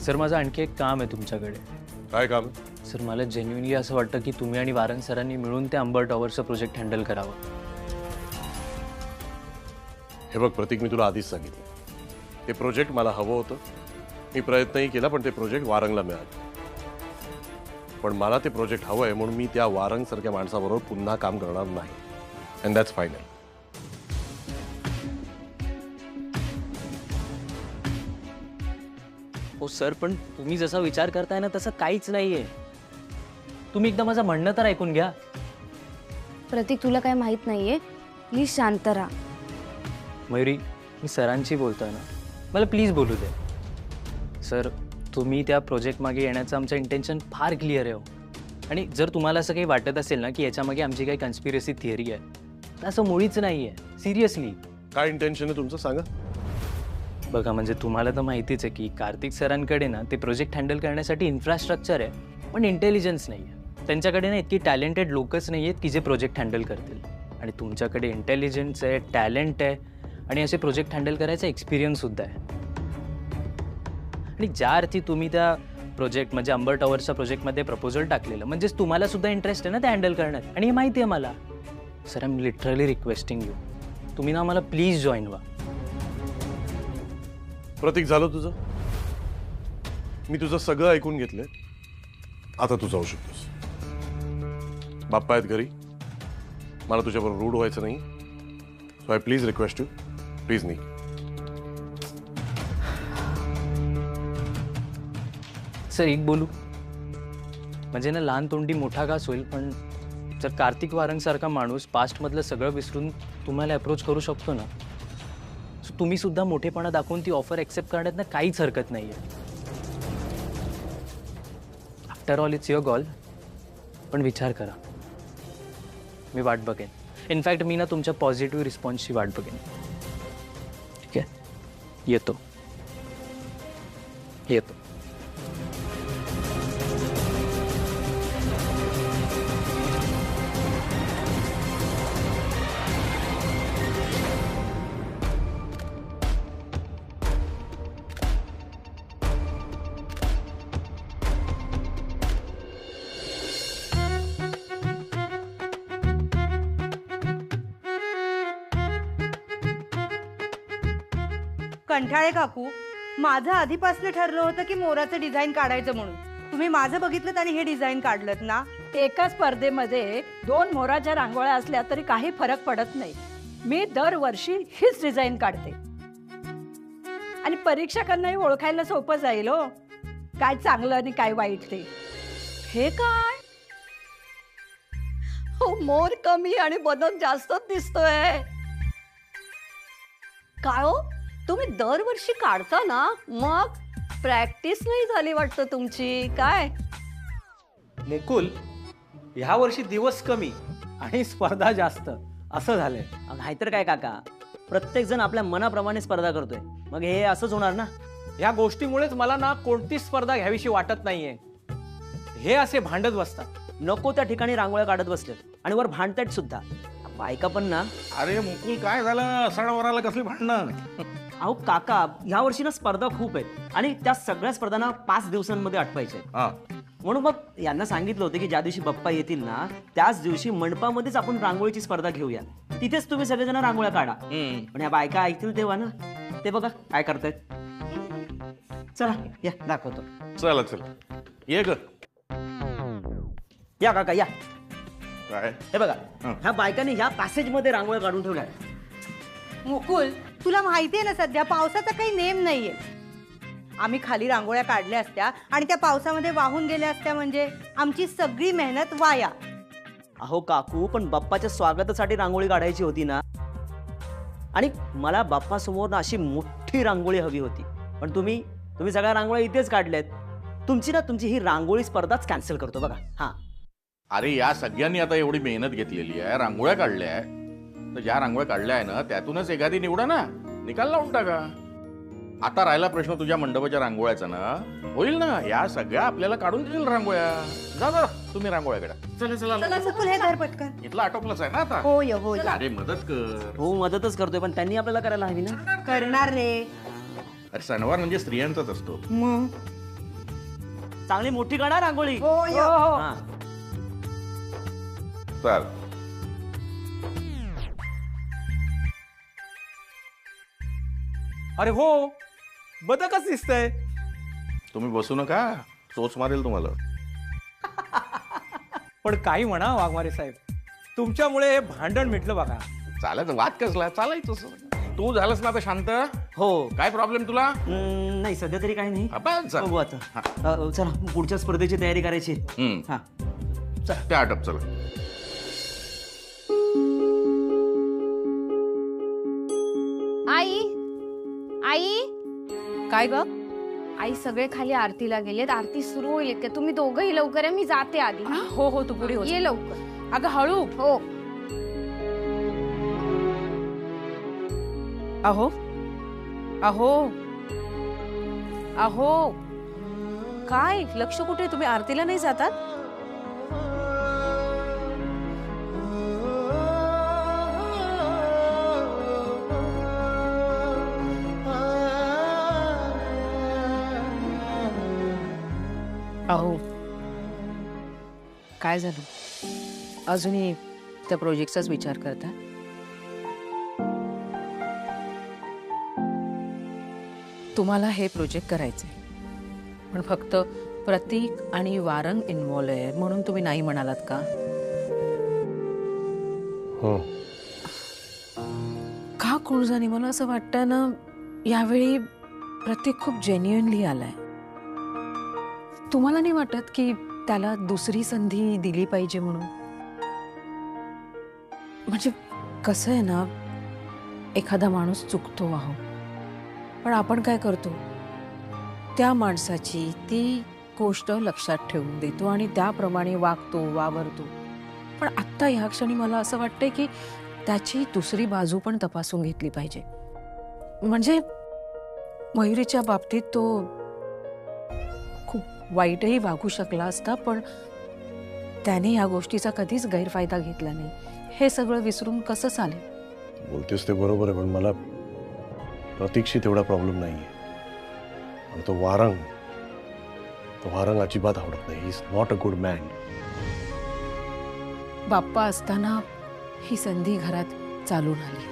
Sir माझं आणखी एक काम आहे तुमच्याकडे. काय काम? सर मला जेन्युइनली असं वाटतं की तुम्ही आणि वारंग सरांनी मिळून ते अंबर टॉवरचं प्रोजेक्ट हँडल करावं. हे बघ प्रतीक, मी तुला आधीच सांगितलं, ते प्रोजेक्ट मला हवं होतं. मी प्रयत्नही केला, पण ते प्रोजेक्ट वारंगला मिळालं. पण मला ते प्रोजेक्ट हवं आहे म्हणून मी त्या वारंग सारख्या माणसाबरोबर पुन्हा काम करणार नाही. And that's final. हो सर, पण तुम्ही जसा विचार करताय ना तसं काहीच नाहीये. तुम्ही एकदा माझं म्हणणं तर ऐकून घ्या. प्रतीक, तुला काय माहित नाहीये, प्लीज शांत राहा. मयुरी, मी सरांशी बोलतोय ना, मला प्लीज बोलू दे. सर, तुम्ही त्या प्रोजेक्ट मागे येण्याचं आमचं इंटेन्शन फार क्लिअर आहे हो. आणि जर तुम्हाला असं काही वाटत असेल ना की याच्यामागे आमची काही कन्स्पिरसी थिअरी आहे, तर असं मुळीच नाही आहे. सिरियसली. काय इंटेन्शन आहे तुमचं सांगा. बघा, म्हणजे तुम्हाला तर माहितीच आहे की कार्तिक सरांकडे ना ते प्रोजेक्ट हँडल करण्यासाठी इन्फ्रास्ट्रक्चर आहे, पण इंटेलिजन्स नाही आहे. त्यांच्याकडे ना इतकी टॅलेंटेड लोकच नाही आहेत की जे प्रोजेक्ट हँडल करतील. आणि तुमच्याकडे इंटेलिजन्स आहे, टॅलेंट आहे आणि असे प्रोजेक्ट हँडल करायचा एक्सपिरियन्ससुद्धा आहे. आणि ज्या अर्थी तुम्ही त्या प्रोजेक्ट म्हणजे अंबर टॉवरच्या प्रोजेक्टमध्ये प्रपोजल टाकलेलं, म्हणजेच तुम्हाला सुद्धा इंटरेस्ट आहे ना ते हँडल करण्यात. आणि हे माहिती आहे मला. Sir, I am literally requesting you, तुम्ही ना मला प्लीज जॉईन व्हा. प्रतीक, झालं तुझं? मी तुझं सगळं ऐकून घेतलंय. आता तू जाऊ शकतोस. बाप्पा आहेत घरी, मला तुझ्याबरोबर रूड व्हायचं नाही. So I please request you, please नाही. सर, एक बोलू, म्हणजे ना लहान तोंडी मोठा घास होईल, पण जर कार्तिक वारंगसारखा माणूस पास्टमधलं सगळं विसरून तुम्हाला अप्रोच करू शकतो ना, सो तुम्ही सुद्धा मोठेपणा दाखवून ती ऑफर ॲक्सेप्ट करण्यात ना काहीच हरकत नाही आहे. After all it's your call, पण विचार करा. मी वाट बघेन. इनफॅक्ट मी ना तुमच्या पॉझिटिव्ह रिस्पॉन्सची वाट बघेन. ठीक आहे, येतो. कंठाळे काकू, माझं आधीपासून ठरलं होतं की मोराचं डिझाईन काढायचं म्हणून. तुम्ही माझं बघितलं आणि हे डिझाईन काढलं ना. एका स्पर्धेमध्ये 2 मोराच्या रांगोळ्या असल्या तरी काही फरक पडत नाही. मी दरवर्षी हीच डिझाईन काढते आणि परीक्षकांनाही ओळखायला सोपं जाईल हो, काय चांगलं आणि काय वाईट ते. हे काय हो, मोर कमी आणि बदन जास्तच दिसतोय. काय हो, तुम्ही दरवर्षी काढता ना, मग प्रॅक्टिस नाही झाली वाटतं तुमची. काय मुकुल, ह्या वर्षी दिवस कमी आणि स्पर्धा जास्त असं झालंय. नाहीतर काय काका, प्रत्येक जण आपल्या मनाप्रमाणे स्पर्धा करतोय, मग हे असंच होणार ना. ह्या गोष्टीमुळेच मला ना कोणतीच स्पर्धा घ्यावीशी वाटत नाहीये. हे असे भांडत बसतात, नको त्या ठिकाणी रांगोळ्या काढत बसलेत आणि वर भांडतायत सुद्धा. बायका पण ना. अरे मुकुल, काय झालं? सणावाराला कसली भांडणं? अहो काका, ह्या वर्षी ना स्पर्धा खूप आहेत आणि त्या सगळ्या स्पर्धांना 5 दिवसांमध्ये आटवायच्या आहेत. म्हणून मग यांना सांगितलं होतं की ज्या दिवशी बाप्पा येतील ना त्याच दिवशी मंडपामध्येच आपण रांगोळीची स्पर्धा घेऊया. तिथेच तुम्ही सगळेजण रांगोळ्या काढा. पण या बायका ऐकतील तेव्हा ना. ते बघा काय करतायत. चला या दाखवतो. चला चला, ये ग. या काका या. काय? हे बघा, ह्या बायकांनी ह्या पॅसेज मध्ये रांगोळ्या काढून ठेवल्या. मुकुल, तुला माहितीये ना सध्या पावसाचा काही नेम नाहीये. आम्ही खाली रांगोळ्या काढल्या असत्या आणि त्या पावसामध्ये वाहून गेल्या असत्या म्हणजे आमची सगळी मेहनत वाया. अहो काकू, पण बाप्पाच्या स्वागतासाठी रांगोळी काढायची होती ना. आणि मला बाप्पा समोर अशी मोठी रांगोळी हवी होती, पण तुम्ही सगळ्या रांगोळ्या इथेच काढल्यात. तुमची ही रांगोळी स्पर्धाच कॅन्सल करतो बघा. हा, अरे या सगळ्यांनी आता एवढी मेहनत घेतलेली आहे, रांगोळ्या काढल्या आहे, तर ज्या रांगोळ्या काढल्या आहे ना त्यातूनच एखादी निवडा ना, निकाल लावून टाका. आता राहिला प्रश्न तुझ्या मंडपाच्या रांगोळ्याचा ना, होईल ना, या सगळ्या आपल्याला काढून देतील रांगोळ्या. जा जा तुम्ही रांगोळ्याकडे. चला चला चला मुकुल हे धर पटकन. इथला आटोपलाच आहे ना आता. होय होय अरे मदत कर. हो मदतच करतोय, पण त्यांनी आपल्याला करायला हवी ना. करणार रे. अरे सणवार म्हणजे स्त्रियांचाच असतो. मग चांगली मोठी काढा रांगोळी. होय हो हो हा. चाल. अरे हो, बदकच दिसतंय. तुम्ही बसू नका, चोच मारेल तुम्हाला. पण काही म्हणा वाघमारे साहेब, तुमच्यामुळे हे भांडण मिटलं बघा. चालायचं वाद कसला, चालायचं. तू झालंस ना आता शांत. हो. काय प्रॉब्लेम तुला? नाही सध्या तरी काही नाही. आपण चल. बघू आता. चला पुढच्या स्पर्धेची तयारी करायची. हा. त्या आटप चला. आई आई काय ग? आई सगळे खाली आरतीला गेलेत. आरती सुरू होईल का? तुम्ही दोघंही लवकर या, मी जाते आधी. हो हो तू पुढे हो. ये लवकर. अगं हळू. हो. अहो अहो अहो काय लक्ष कुठे? तुम्ही आरतीला नाही जातात? अहो काय झालं? अजूनही त्या प्रोजेक्टचाच विचार करता? तुम्हाला हे प्रोजेक्ट करायचे, पण फक्त प्रतीक आणि वारंग इन्व्हॉल्व आहे म्हणून तुम्ही नाही म्हणालात का? हो. का कोण जाणे, मला असं वाटतं ना यावेळी प्रतीक खूप जेन्युइनली आलाय. तुम्हाला नाही वाटत की त्याला दुसरी संधी दिली पाहिजे म्हणून? म्हणजे कसं आहे ना, एखादा माणूस चुकतो आहो, पण आपण काय करतो, त्या माणसाची ती गोष्ट लक्षात ठेवून देतो आणि त्याप्रमाणे वागतो, वावरतो. पण आत्ता ह्या क्षणी मला असं वाटतंय की त्याची दुसरी बाजू पण तपासून घेतली पाहिजे. म्हणजे मयुरीच्या बाबतीत तो खूप वाईटही वागू शकला असता, पण त्याने या गोष्टीचा कधीच गैरफायदा घेतला नाही. हे सगळं विसरून कसं चालेल? बोलतेस ते बरोबर आहे, पण मला प्रतीकशी तेवढा प्रॉब्लेम नाही आहे. आणि तो वारंग अजिबात आवडत नाही. He is not a good man. Bappa असताना ही संधी घरात चालून आली.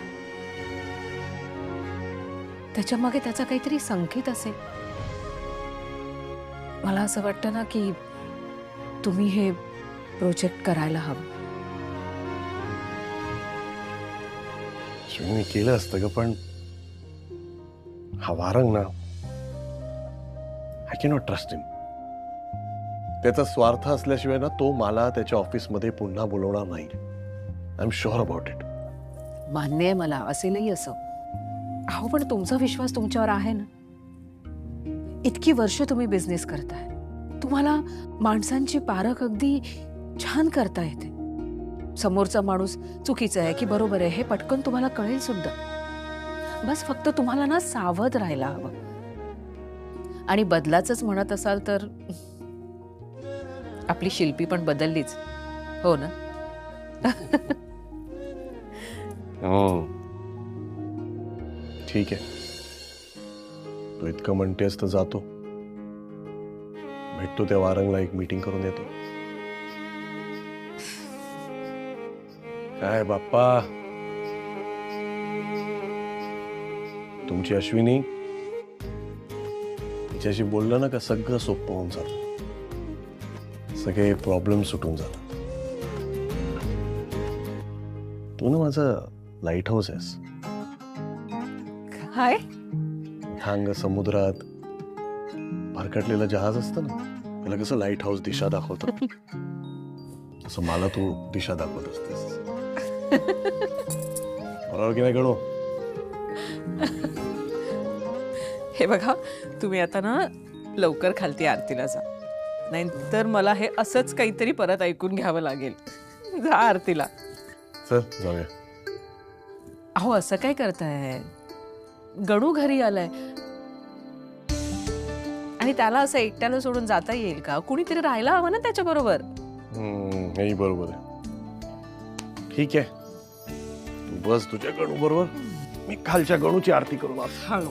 त्याच्या मागे त्याचा काहीतरी संकेत असेल. मला असं वाटतं ना की तुम्ही हे प्रोजेक्ट करायला हवं. मी केलं असतं ग, पण हा वारंग ना, आय कॅनॉट ट्रस्ट हिम. त्याचा स्वार्थ असल्याशिवाय ना तो मला त्याच्या ऑफिसमध्ये पुन्हा बोलवणार नाही. I am sure about it. मान्य आहे मला, असेलही असं. अहो पण तुमचा विश्वास तुमच्यावर आहे ना. इतकी वर्ष तुम्ही बिझनेस करताय, तुम्हाला माणसांची पारख अगदी छान करता येते. समोरचा माणूस चुकीचा आहे की बरोबर आहे हे पटकन तुम्हाला कळेल सुद्धा. बस फक्त तुम्हाला ना सावध राहायला हवं. आणि बदलाचंच म्हणत असाल तर आपली शिल्पी पण बदललीच, हो ना? हो ठीक आहे, तू इतकं म्हणतेस तर जातो, भेटतो त्या वारंगला, एक मीटिंग करून येतो. काय बाप्पा, तुमची अश्विनी, तिच्याशी बोललं ना का सगळं सोपं होऊन जातं, सगळे प्रॉब्लेम सुटून जातात. तू ना माझं लाईट हाऊस आहेस. काय? थांग समुद्रात भरकटलेलं जहाज असतं ना, त्याला कसं लाईट हाऊस दिशा दाखवतं, तसं मला तू दिशा दाखवत असतेस. बरोबर की नाही गणू? हे बघा, तुम्ही आता ना लवकर खालती आरतीला जा, नाहीतर मला हे असंच काहीतरी परत ऐकून घ्यावं लागेल. जा आरतीला. चल जाऊया. अहो असं काय करताय? गणू घरी आलाय, आणि त्याला असं एकट्याला सोडून जाता येईल का? कुणीतरी राहायला हवं ना त्याच्याबरोबर. हेही बरोबर आहे. ठीक आहे, तू बस तुझ्या गणू बरोबर, मी खालच्या गणूची आरती करून हळू.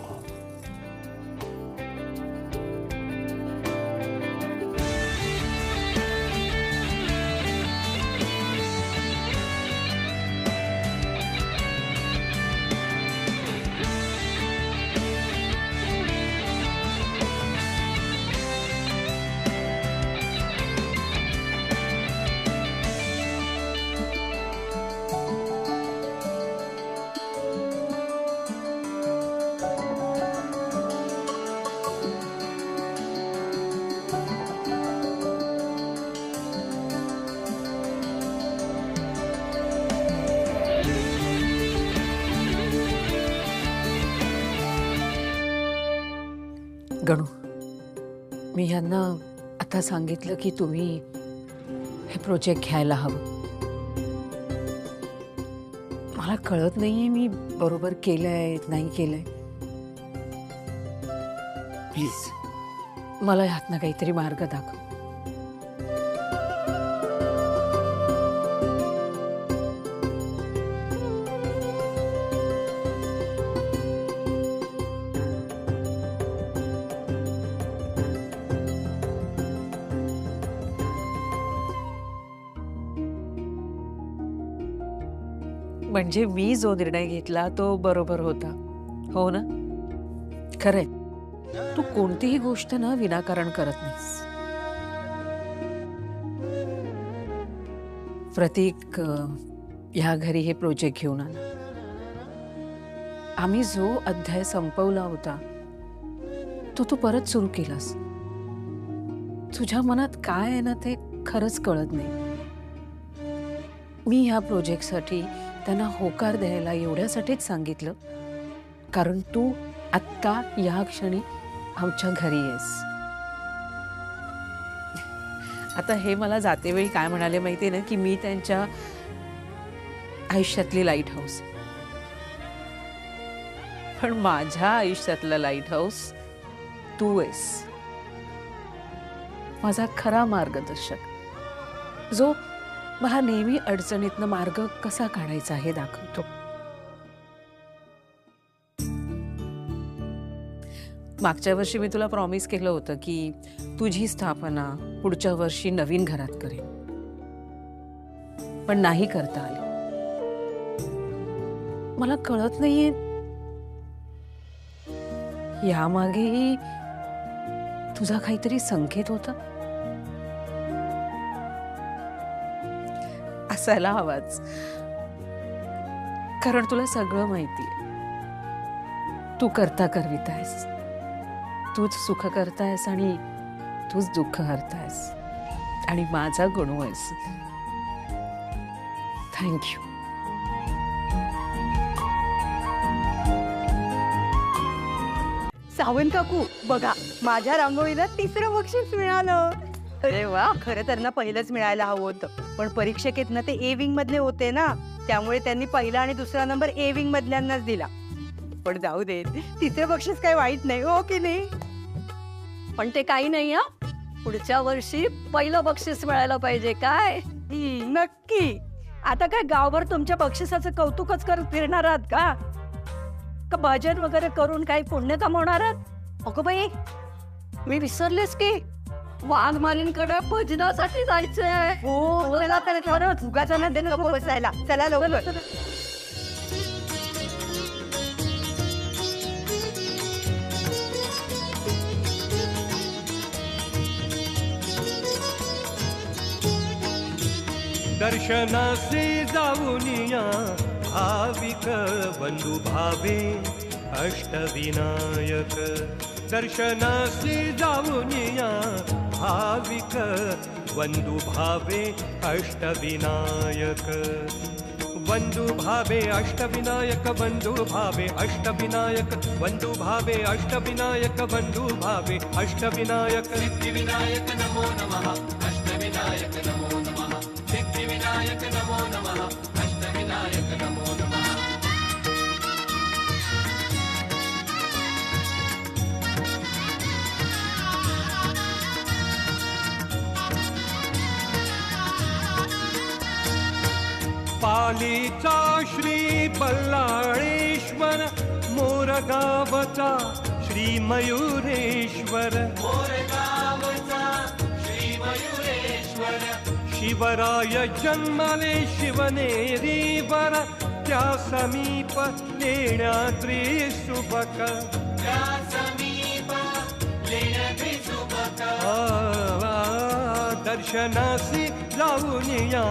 गणू, मी ह्यांना आता सांगितलं की तुम्ही हे प्रोजेक्ट घ्यायला हवं. मला कळत नाहीये मी बरोबर केलंय नाही केलंय. प्लीज मला ह्यातनं काहीतरी मार्ग दाखव. म्हणजे मी जो निर्णय घेतला तो बरोबर होता, हो ना? खरंय, तू कोणतीही गोष्ट ना विनाकारण करत नाहीस. प्रतीक ह्या घरी हे प्रोजेक्ट घेऊन आला. आम्ही जो अध्याय संपवला होता तो तू परत सुरू केलास. तुझ्या मनात काय आहे ना ते खरंच कळत नाही. मी ह्या प्रोजेक्टसाठी त्यांना होकार द्यायला एवढ्यासाठीच सांगितलं कारण तू आत्ता या क्षणी आमच्या घरी आहेस. आता हे मला जातेवेळी काय म्हणाले माहितीये ना की मी त्यांच्या आयुष्यातली लाईट हाऊस, पण माझ्या आयुष्यातला लाईट हाऊस तू आहेस. माझा खरा मार्गदर्शक जो मला नेहमी अडचणीतनं मार्ग कसा काढायचा हे दाखवतो. मागच्या वर्षी मी तुला प्रॉमिस केलं होतं की तुझी स्थापना पुढच्या वर्षी नवीन घरात करेन, पण नाही करता आली. मला कळत नाहीये यामागेही तुझा काहीतरी संकेत होता. असायला हवाच, कारण तुला सगळं माहितीये. तू करता करवित आहेस, तूच सुख करतायस आणि तूच दुःख हरतायस आणि माझा गणू आहेस. थँक्यू. सावंत काकू बघा, माझ्या रांगोळीला 3रं बक्षीस मिळालं. अरे वा, खरं तर ना पहिलंच मिळायला हवं होतं, पण परीक्षेत ना ते ए विंग मधले होते ना, त्यामुळे त्यांनी पहिला आणि दुसरा नंबर ए विंग मधल्यांनाच दिला. पण जाऊ दे, 3रं बक्षीस काही वाईट नाही, हो की नाही? पण ते काही नाही हा, पुढच्या वर्षी पहिलं बक्षीस मिळायला पाहिजे. काय नक्की. आता काय गावभर तुमच्या बक्षिसाचं कौतुकच करत फिरणार आहात का? का भजन वगैरे करून काही पुण्य कमवणार आहात? अगं बाई, मी विसरलेच की वाघमालींकडे भजनासाठी जायचंय. हो चला तर खरंच उगाच ना दे नको बसायला. चला लवकर. दर्शनासी जाऊनिया भाविक बंधू भावे अष्टविनायक. दर्शनासी जाऊनिया भाविक बंधू भावे अष्टविनायक. बंधू भावे अष्टविनायक, बंधू भावे अष्टविनायक, बंधू भावे अष्टविनायक, बंधू भावे अष्टविनायक. सिद्धिविनायक नमो नमः, अष्टविनायक नमो नमः, सिद्धिविनायक नमो नमः, अष्टविनायक नमो नमः. पालीचा श्री बल्लाळेश्वर, मोरगावचा श्री मयुरेश्वर, शिवराय जन्मले शिवनेरीवर, त्या समीप लेण्याद्री सुबक, दर्शनासी जाऊन या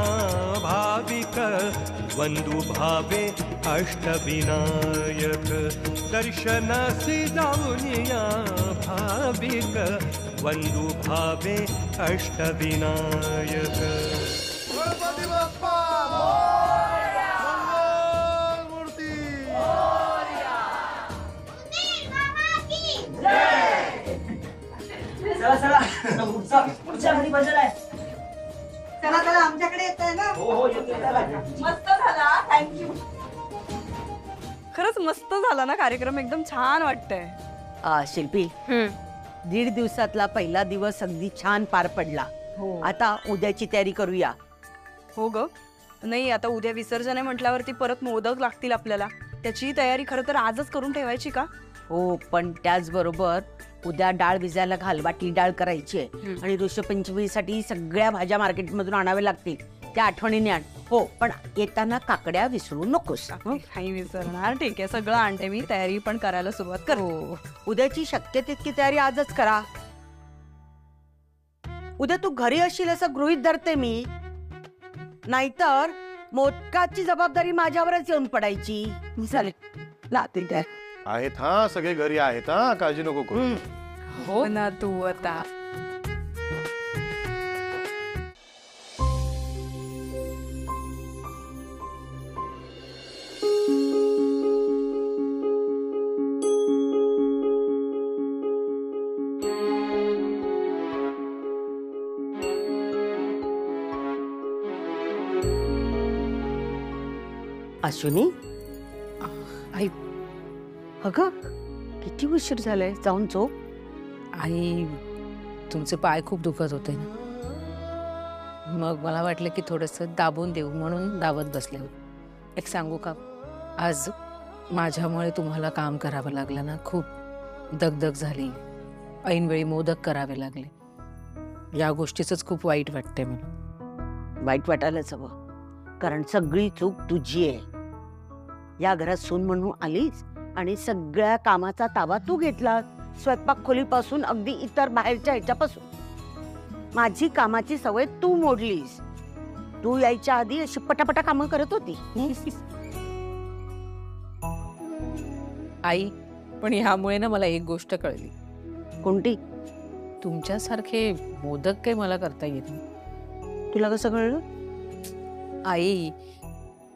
भाविक, वंदू भावे अष्टविनायक, दर्शनासी जाऊन या भाविक, वंदू भावे अष्टविनायक. पुढच्या घरी बजेल आहे. चला चला आमच्याकडे येत आहे ना. मस्त झाला, थँक्यू. खरंच मस्त झाला ना कार्यक्रम, एकदम छान वाटतंय. शिल्पी, 1.5 दिवसातला पहिला दिवस अगदी छान पार पडला. आता उद्याची तयारी करूया. हो ग, नाही आता उद्या विसर्जन आहे म्हटल्यावरती परत मोदक लागतील आपल्याला. त्याची तयारी खरं तर आजच करून ठेवायची का? हो, पण त्याचबरोबर उद्या डाळ भिजायला घाल, वाटी डाळ करायची आहे. आणि ऋषपंचमीसाठी सगळ्या भाज्या मार्केटमधून आणाव्या लागतील, त्या आठवणीने आण. हो, पण येताना काकड्या विसरू नकोस. काही विसरणार. ठीक आहे, सगळं आणते मी. तयारी पण करायला सुरुवात कर. उद्याची शक्य तितकी तयारी आजच करा. उद्या तू घरी असशील असं गृहीत धरते मी, नाहीतर मोदकाची जबाबदारी माझ्यावरच येऊन पडायची. चालेल, लातील त्या आहेत हा, सगळे घरी आहेत हा, काळजी नको करू. हो ना, तू आता अश्विनी. आई, अगं किती उशीर झालाय, जाऊन झोप. आई, तुमचे पाय खूप दुखत होते ना, मग मला वाटलं की थोडंसं दाबून देऊ म्हणून दाबत बसले होते. एक सांगू का, आज माझ्यामुळे तुम्हाला काम करावं लागलं ना, खूप दगदग झाली, ऐनवेळी मोदक करावे लागले. या गोष्टीचंच खूप वाईट वाटते मला. वाईट वाटायलाच हवं, कारण सगळी चूक तुझी आहे. या घरात सून म्हणून आलीस आणि सगळ्या कामाचा ताबा तू घेतला, स्वयंपाक खोलीपासून अगदी इतर बाहेरच्या ह्याच्यापासून. माझी कामाची सवय तू मोडलीस. तू यायच्या आधी अशी पटापटा कामं करत होती. आई, पण ह्यामुळे ना मला एक गोष्ट कळली. कोणती? तुमच्यासारखे मोदक काही मला करता येत नाही. तुला कसं कळलं? आई,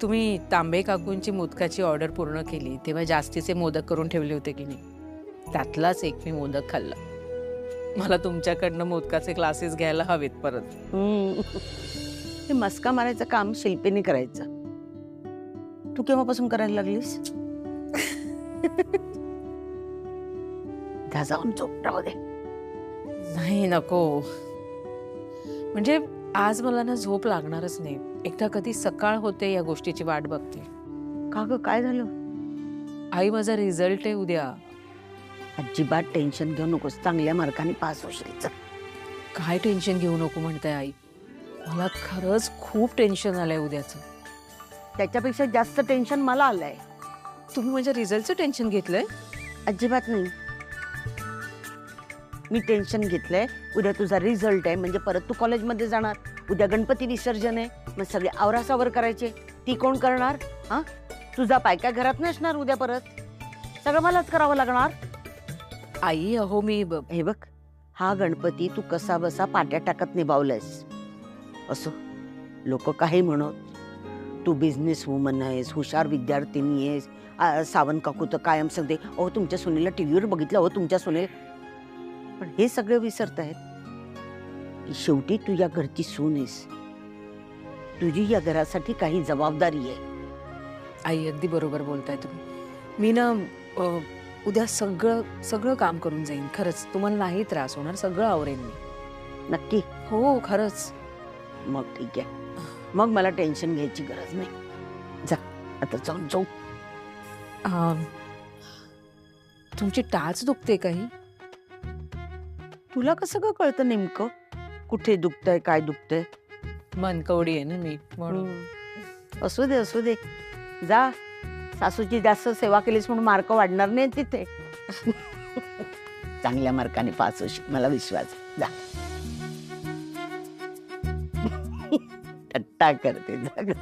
तुम्ही तांबे काकूंची मोदकाची ऑर्डर पूर्ण केली तेव्हा जास्तीचे मोदक करून ठेवले होते की नाही, त्यातलाच एक मी मोदक खाल्ला. मला तुमच्याकडनं मोदकाचे क्लासेस घ्यायला हवेत परत. हे मस्का मारायचं काम शिल्पीने करायचं. तू केव्हापासून करायला लागलीस? जाऊन झोप, राहू दे. नाही, नको. म्हणजे आज मला ना झोप लागणारच नाही. एकदा कधी सकाळ होते या गोष्टीची वाट बघते. का ग, काय झालं? आई, माझा रिझल्ट आहे उद्या. अजिबात टेन्शन घेऊ नकोस, चांगल्या मार्काने पास होशील. काय टेन्शन घेऊ नको म्हणताय आई? मला खरंच खूप टेन्शन आलंय उद्याचं. त्याच्यापेक्षा जास्त टेन्शन मला आलंय. तुम्ही माझ्या रिझल्टचं टेन्शन घेतलंय? अजिबात नाही. मी टेन्शन घेतलंय, उद्या तुझा रिझल्ट आहे म्हणजे परत तू कॉलेजमध्ये जाणार. उद्या गणपती विसर्जन आहे, मग सगळे आवरासावर करायचे. ती कोण करणार? हा, तुझा पाय काय घरात नसणार उद्या, परत सगळं मलाच करावं लागणार. आई, अहो मी हे बघ, हा गणपती तू कसा बसा पाट्या टाकत निभावलायस. असो, लोक काही म्हणत, तू बिझनेस वुमन आहेस, हुशार विद्यार्थिनी आहेस. सावंत काकू तर कायम सांगते, अहो तुमच्या सुनेला टीव्हीवर बघितलं, अहो तुमच्या सुनेला. पण हे सगळं विसरत आहेत की शेवटी तू या घरची सून आहेस. तुझी या घरासाठी काही जबाबदारी आहे. आई, अगदी बरोबर बोलताय तुम्ही. मी ना उद्या सगळं काम करून जाईन. खरंच तुम्हाला नाही त्रास होणार, सगळं आवरेन मी. नक्की? हो, खरंच. मग ठीक आहे, मग मला टेन्शन घ्यायची गरज नाही. जा आता जाऊन जाऊ. तुमची टाच दुखते काही? तुला कसं काय कळतं नेमकं कुठे दुखतंय काय दुखतंय? मनकवडी आहे ना मी म्हणून. असू दे असू दे, जा. सासूची जास्त सेवा केलीस म्हणून मार्क वाढणार नाही तिथे. चांगल्या मार्काने पास होशील, मला विश्वास आहे. जा. टट्टा करते जा.